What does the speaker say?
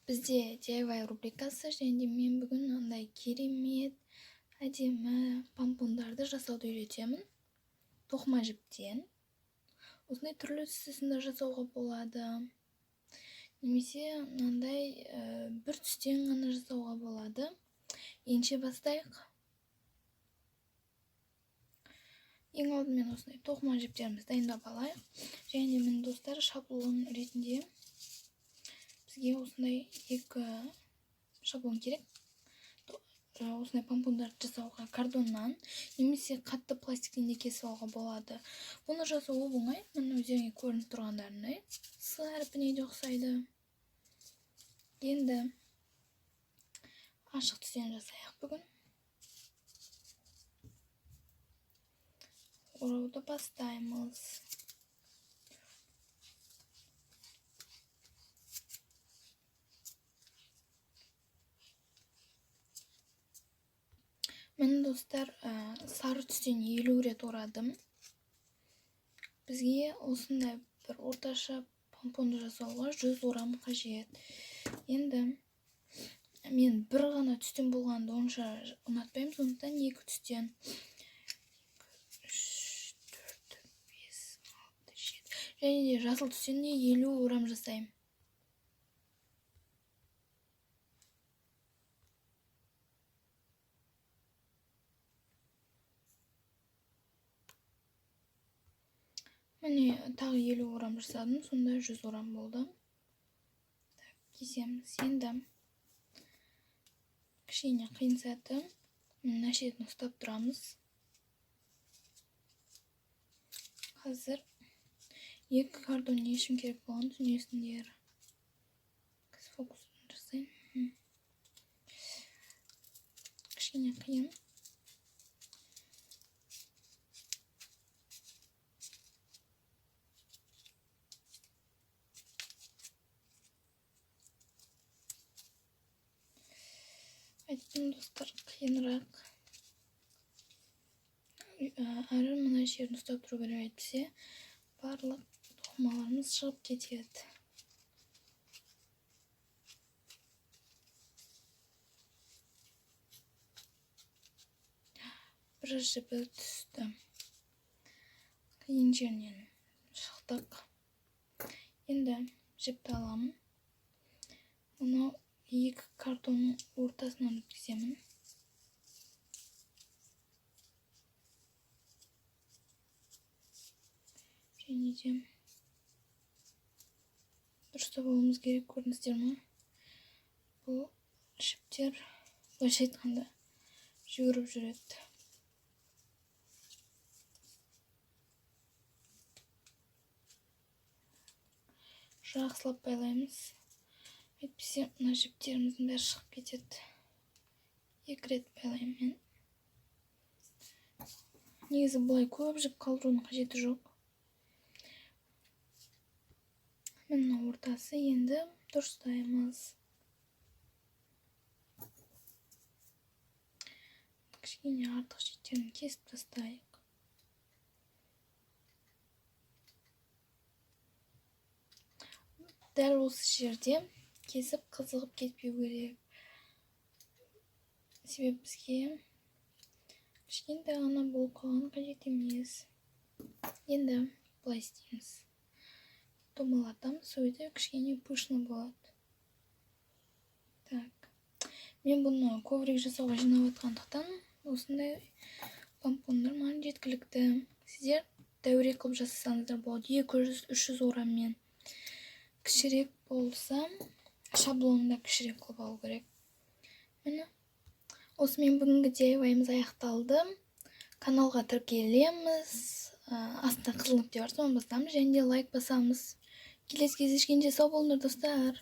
Бізде DIY рубрикасы, және мен бүгін андай керемет әдемі помпондарды жасауды үйретемін. Тоқыма жіптен. Осындай түрлі түсінде жасауға болады. Немесе мынандай бір түстен ғана жасауға болады. Енше бастайық. Ең алдымен осындай тоқыма жіптерімізді дайындап алайық. Және мен достар, шаблон ретінде бізге осындай екі шаблон керек. Осындай помпондарды жасауға картоннан немесе қатты пластиктен де кесіп алуға болады. Бұны жасау оңай. Міне өздеріңе көрініп тұрғандарындай С әрпіне де ұқсайды. Енді ашық түстен жасайық бүгін. Орауды бастаймыз. Мен достар, сары түстен 50 рет орадым. Бізге осындай бір орташа помпонды жасауға 100 орам қажет. Енді мен бір ғана түстен болғанды онша ұнатпаймын, сондықтан екі түстен 3, 4, 5, 6, 7 және де жасыл түстен де 50 орам жасаймын. Міне тағы 50 орам жасадым, сонда 100 орам болды. Кесеміз. Енді кішкене қиын сәті мына шетін ұстап тұрамыз. Қазір екі картон ешім керек болған, түсінесіңдер. Фокусын жасайын. Кішкене қиын. Айттым достар, қиынырақ. Әрі мына жерін ұстап тұру керек, әйтпесе барлық тоқымаларымыз шығып кетеді. Бір жібі түсті. Қиын жерінен шықтық. Енді жіпті аламын. Мынау екі картонның ортасынан өткіземін. Және де дұрыстап алуымыз керек, көрдіңіздер ме? Бұл жіптер былайша айтқанда жүгіріп жүреді. Жақсылап байлаймыз. Әйтпесе мына жіптеріміздің бәрі шығып кетеді. Екі рет байлаймын мен. Негізі бұлай көп жіп қалдырудың қажеті жоқ. Мына ортасы, енді дұрыстаймыз. Кішкене артық шеттерін кесіп тастайық. Дәл осы жерде кесіп қызығып кетпеу керек. Себебі бізге кішкентай ғана болып қалған қажет емес. Енді былай істейміз. Домалатамыз, сөйте кішкене пышны болады. Так. Мен бұны коврик жасауға жинап атқандықтан осындай помпондар маған жеткілікті. Сіздер дәурек қылып жасасаңыздар болады. 200-300 ораммен. Кішірек болса, шаблонында кішірек қылып алу керек. Міне, осымен бүгінгі DIY-ымыз аяқталды. Каналға тіркелеміз. Астына қызыл нүкте бар, соны басамыз, және де лайк басамыз. Келесі кездескенше сау болыңдар достар.